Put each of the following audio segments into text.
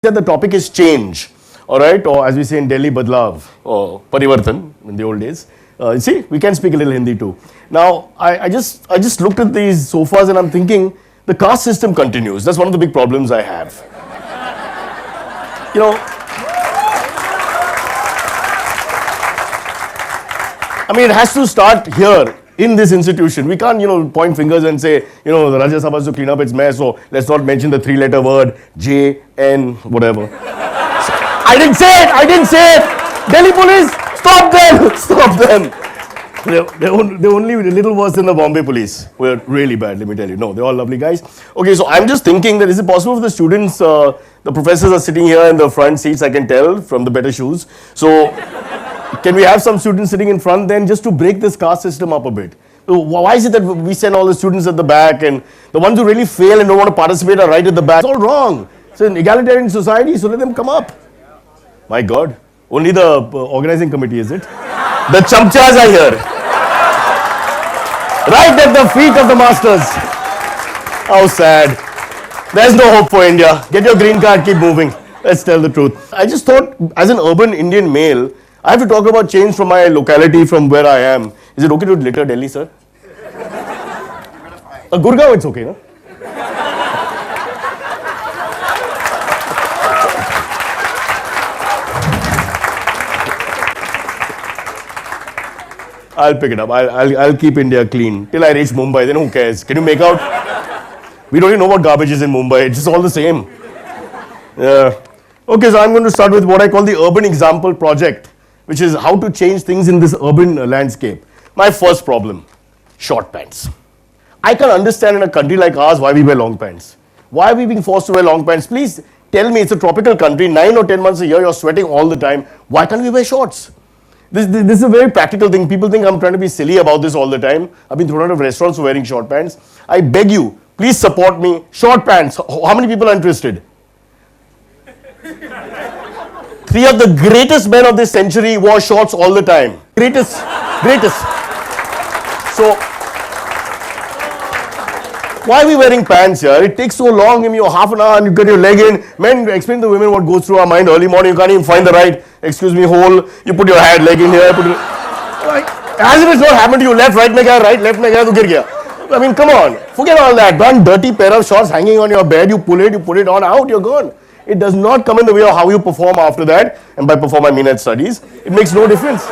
said the topic is change, all right, or as we say in Delhi, badlav, or parivartan in the old days. See, we can speak a little Hindi too. Now, I just looked at these sofas and I'm thinking, the caste system continues. That's one of the big problems I have. You know, I mean, it has to start here in this institution. We can't, point fingers and say, the Rajya Sabha has to clean up its mess, so let's not mention the three-letter word, J, N, whatever. I didn't say it! Delhi police, stop them! Stop them! They're only a little worse than the Bombay police. We're really bad, let me tell you. No, they're all lovely guys. Okay, so I'm just thinking that is it possible for the students, the professors are sitting here in the front seats, I can tell from the better shoes. So, can we have some students sitting in front then just to break this caste system up a bit? So why is it that we send all the students at the back and the ones who really fail and don't want to participate are right at the back? It's all wrong. It's an egalitarian society, so let them come up. My God, only the organizing committee, is it? The chamchas are here. Right at the feet of the masters. How sad. There's no hope for India. Get your green card, keep moving. Let's tell the truth. I just thought, as an urban Indian male, I have to talk about change from my locality, from where I am. Is it okay to litter Delhi, sir? Gurgaon, it's okay, no? I'll pick it up. I'll keep India clean till I reach Mumbai. Then who cares? Can you make out? We don't even know what garbage is in Mumbai. It's just all the same. Yeah. Okay, so I'm going to start with what I call the urban example project, which is how to change things in this urban landscape. My first problem, short pants. I can understand in a country like ours why we wear long pants. Why are we being forced to wear long pants? Please tell me, it's a tropical country, 9 or 10 months a year, you're sweating all the time. Why can't we wear shorts? This is a very practical thing. People think I'm trying to be silly about this all the time. I've been thrown out of restaurants for wearing short pants. I beg you, please support me. Short pants. How many people are interested? 3 of the greatest men of this century wore shorts all the time. Greatest. So, why are we wearing pants here? It takes so long, give me half an hour and you get your leg in. Men, explain to women what goes through our mind early morning. You can't even find the right, hole. You put your head, leg in here. As if it's not happened to you. Left, right, right, left, to gir gaya. I mean, come on. Forget all that. One dirty pair of shorts hanging on your bed. You put it on, out, you're gone. It does not come in the way of how you perform after that. And by perform, I mean at studies. It makes no difference.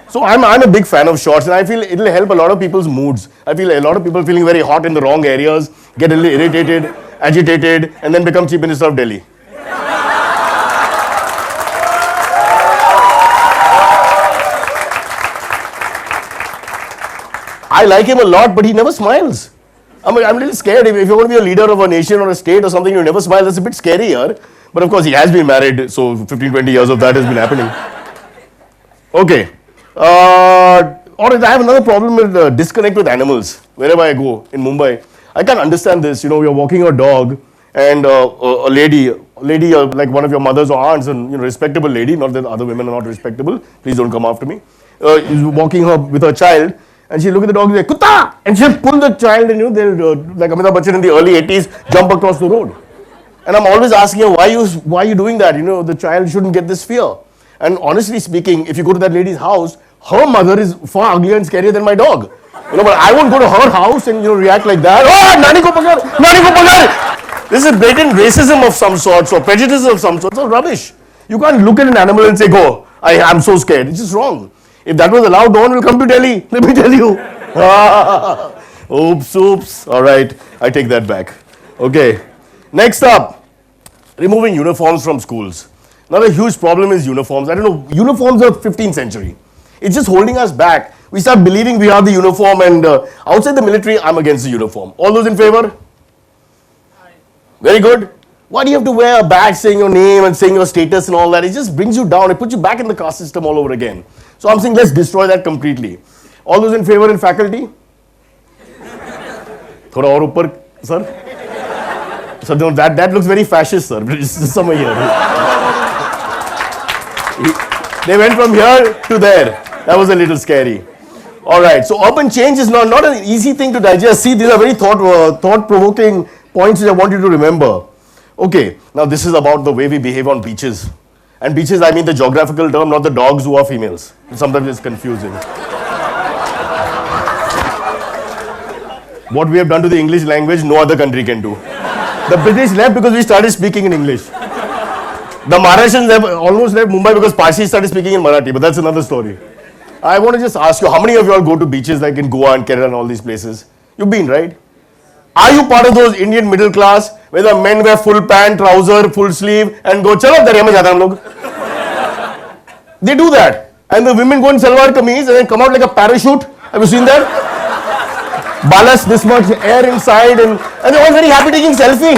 So I'm a big fan of shorts and I feel it'll help a lot of people's moods. I feel a lot of people feeling very hot in the wrong areas, get a little irritated, agitated, and then become Chief Minister of Delhi. I like him a lot, but he never smiles. I'm a little scared. If you're going to be a leader of a nation or a state or something, you never smile. That's a bit scary here. But of course, he has been married, so 15-20 years of that has been happening. Okay. Alright, I have another problem with disconnect with animals wherever I go in Mumbai. I can't understand this. You're walking your dog and a lady like one of your mothers or aunts, and respectable lady, not that other women are not respectable. Please don't come after me. Is walking her with her child, and she look at the dog and say, "Kutta!" And she'll pull the child, and they'll like Amitabh Bachchan in the early 80s, jump across the road. And I'm always asking her, why are you doing that? The child shouldn't get this fear. And honestly speaking, if you go to that lady's house, her mother is far uglier and scarier than my dog. But I won't go to her house and react like that. Oh, Nani ko pakad! This is blatant racism of some sort, or prejudice of some sort. It's all rubbish. You can't look at an animal and say, "Go, I'm so scared." It's just wrong. If that was allowed, no one will come to Delhi. Let me tell you. Oops. All right, I take that back. Okay. Next up, removing uniforms from schools. Another huge problem is uniforms. I don't know, uniforms are 15th century. It's just holding us back. We start believing we are the uniform, and outside the military, I'm against the uniform. All those in favor? Aye. Very good. Why do you have to wear a badge saying your name and saying your status and all that? It just brings you down. It puts you back in the caste system all over again. So I'm saying let's destroy that completely. All those in favor in faculty? Thoda aur upar, sir? So no, that looks very fascist, sir. It's somewhere here. They went from here to there. That was a little scary. All right, so urban change is not an easy thing to digest. See, these are very thought-provoking points which I want you to remember. Okay, now this is about the way we behave on beaches. And beaches, I mean the geographical term, not the dogs who are females. Sometimes it's confusing. What we have done to the English language, no other country can do. The British left because we started speaking in English. The Maharashtrians almost left Mumbai because Parsi started speaking in Marathi, but that's another story. I want to just ask you, how many of you all go to beaches like in Goa and Kerala and all these places? You've been, right? Are you part of those Indian middle class where the men wear full pant, trouser, full sleeve and go, chalo darya mein jata hum log? They do that. And the women go in salwar kameez and then come out like a parachute. Have you seen that? Ballast this much air inside and they're all very happy taking selfie.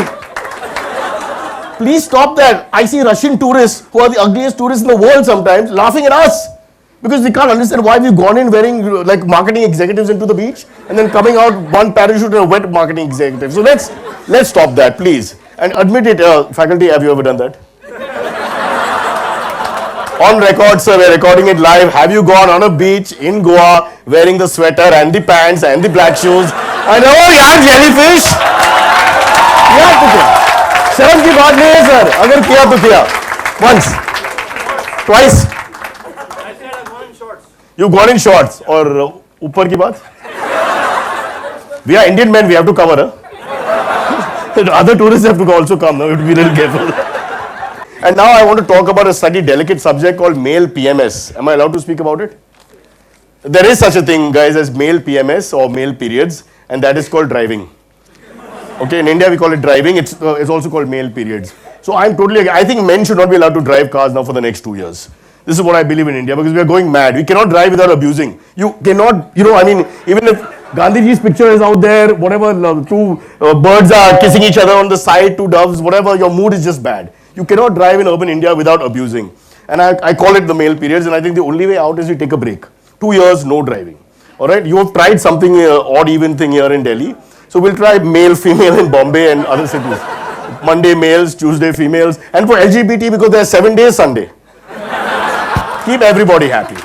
Please stop that. I see Russian tourists who are the ugliest tourists in the world sometimes laughing at us. Because we can't understand why we've gone in wearing like marketing executives into the beach and then coming out one parachute and a wet marketing executive. So let's stop that, please. And admit it, faculty, have you ever done that? On record, sir, we're recording it live. Have you gone on a beach in Goa wearing the sweater and the pants and the black shoes? And oh yaar, jellyfish! Yeah, शर्म की बात नहीं है sir, अगर किया तो किया. Once, twice. You gone in shorts और ऊपर की बात? We are Indian men, we have to cover. Other tourists have to also come. Now we have to be real careful. And now I want to talk about a slightly delicate subject called male PMS. Am I allowed to speak about it? There is such a thing, guys, as male PMS or male periods, and that is called driving. Okay, in India we call it driving. It's also called male periods. So I think men should not be allowed to drive cars now for the next 2 years. This is what I believe in India because we are going mad. We cannot drive without abusing. You cannot, even if Gandhiji's picture is out there, whatever, two birds are kissing each other on the side, two doves, whatever, your mood is just bad. You cannot drive in urban India without abusing. And I call it the male periods, and I think the only way out is you take a break. 2 years, no driving. Alright, you have tried something odd even thing here in Delhi. So we'll try male, female in Bombay and other cities. Monday males, Tuesday females, and for LGBT because there are 7 days Sunday. Keep everybody happy.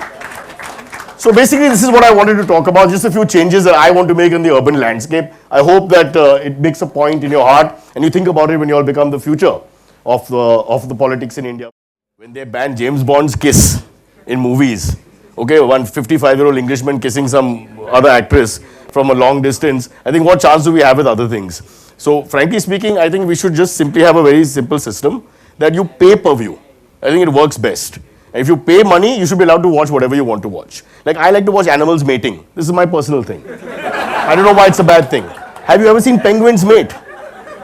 So basically this is what I wanted to talk about, just a few changes that I want to make in the urban landscape. I hope that it makes a point in your heart and you think about it when you all become the future of the politics in India. When they banned James Bond's kiss in movies, okay, one 55-year-old Englishman kissing some other actress from a long distance, I think what chance do we have with other things? So frankly speaking, I think we should just simply have a very simple system that you pay per view. I think it works best. If you pay money, you should be allowed to watch whatever you want to watch. Like I like to watch animals mating. This is my personal thing. I don't know why it's a bad thing. Have you ever seen penguins mate?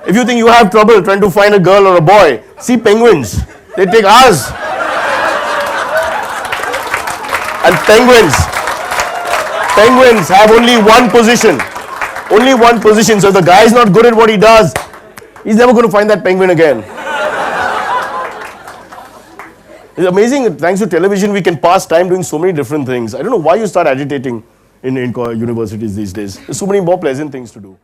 If you think you have trouble trying to find a girl or a boy, see penguins. They take hours. And penguins have only one position. Only one position. So if the guy is not good at what he does, he's never going to find that penguin again. It's amazing, thanks to television, we can pass time doing so many different things. I don't know why you start agitating in universities these days. There's so many more pleasant things to do.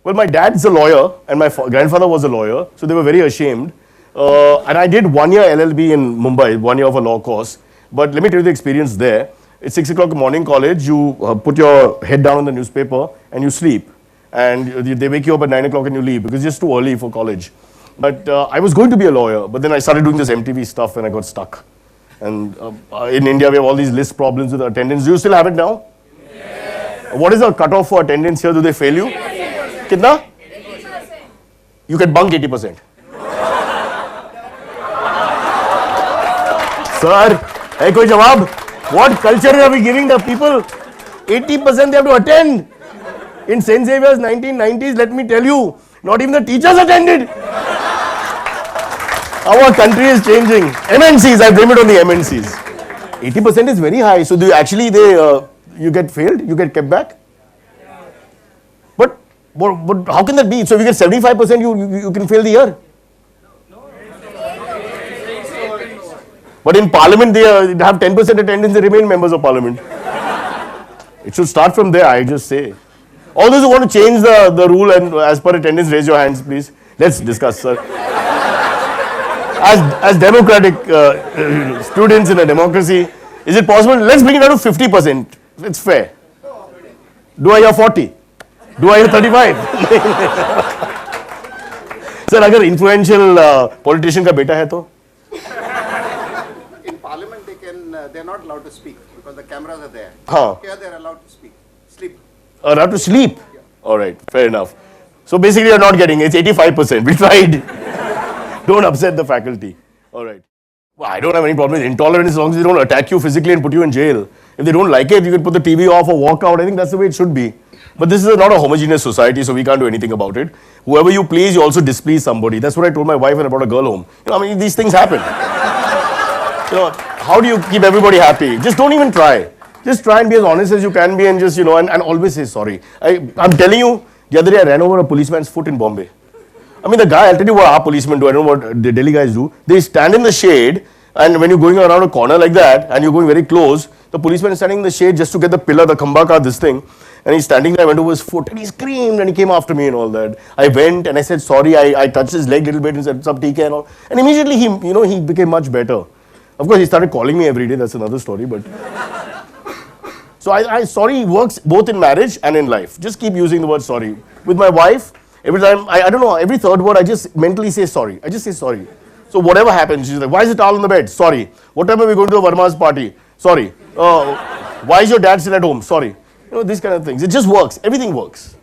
Well, my dad's a lawyer and my grandfather was a lawyer, so they were very ashamed. And I did 1 year LLB in Mumbai, 1 year of a law course. But let me tell you the experience there. It's 6 o'clock morning college, you put your head down on the newspaper and you sleep. And they wake you up at 9 o'clock and you leave because it's just too early for college. But I was going to be a lawyer, but then I started doing this MTV stuff and I got stuck. And in India, we have all these list problems with attendance. Do you still have it now? Yes. What is the cutoff for attendance here? Do they fail you? 80%. Kitna? 80%. You can bunk 80%. Sir, hey, koi jawab? What culture are we giving the people? 80% they have to attend. In St. Xavier's 1990s, let me tell you, not even the teachers attended. Our country is changing. MNCs, I blame it on the MNCs. 80% is very high. So do you actually you get failed? You get kept back? But how can that be? So if you get 75%, you can fail the year. But in Parliament, they have 10% attendance, they remain members of Parliament. It should start from there, I just say. All those who want to change the rule and as per attendance, raise your hands, please. Let's discuss, sir. As democratic students in a democracy, is it possible? Let's bring it down to 50%. It's fair. Do I hear 40? Do I hear 35? Sir, अगर influential politician का बेटा है तो? In parliament, they're not allowed to speak because the cameras are there. हाँ. Here they're allowed to speak, sleep. Allowed to sleep? Yeah. All right, fair enough. So basically you're not getting it. It's 85%. We tried. Don't upset the faculty. All right. Well, I don't have any problem with intolerance as long as they don't attack you physically and put you in jail. If they don't like it, you can put the TV off or walk out. I think that's the way it should be. But this is not a homogeneous society, so we can't do anything about it. Whoever you please, you also displease somebody. That's what I told my wife when I brought a girl home. I mean, these things happen. How do you keep everybody happy? Just don't even try. Just try and be as honest as you can be and just, and always say sorry. I'm telling you, the other day I ran over a policeman's foot in Bombay. I mean, the guy, I'll tell you what our policemen do. I don't know what the Delhi guys do. They stand in the shade, and when you're going around a corner like that, and you're going very close, the policeman is standing in the shade just to get the pillar, the khamba this thing. And he's standing there, I went over his foot, and he screamed, and he came after me and all that. I went, and I said sorry. I touched his leg a little bit and said, "Sab theek hai," and all. And immediately he became much better. Of course, he started calling me every day. That's another story, but... So sorry works both in marriage and in life. Just keep using the word sorry. With my wife, every time, I don't know, every third word I just mentally say sorry. I just say sorry. So whatever happens, she's like, why is the towel on the bed? Sorry. What time are we going to the Verma's party? Sorry. Why is your dad still at home? Sorry. These kind of things. It just works. Everything works.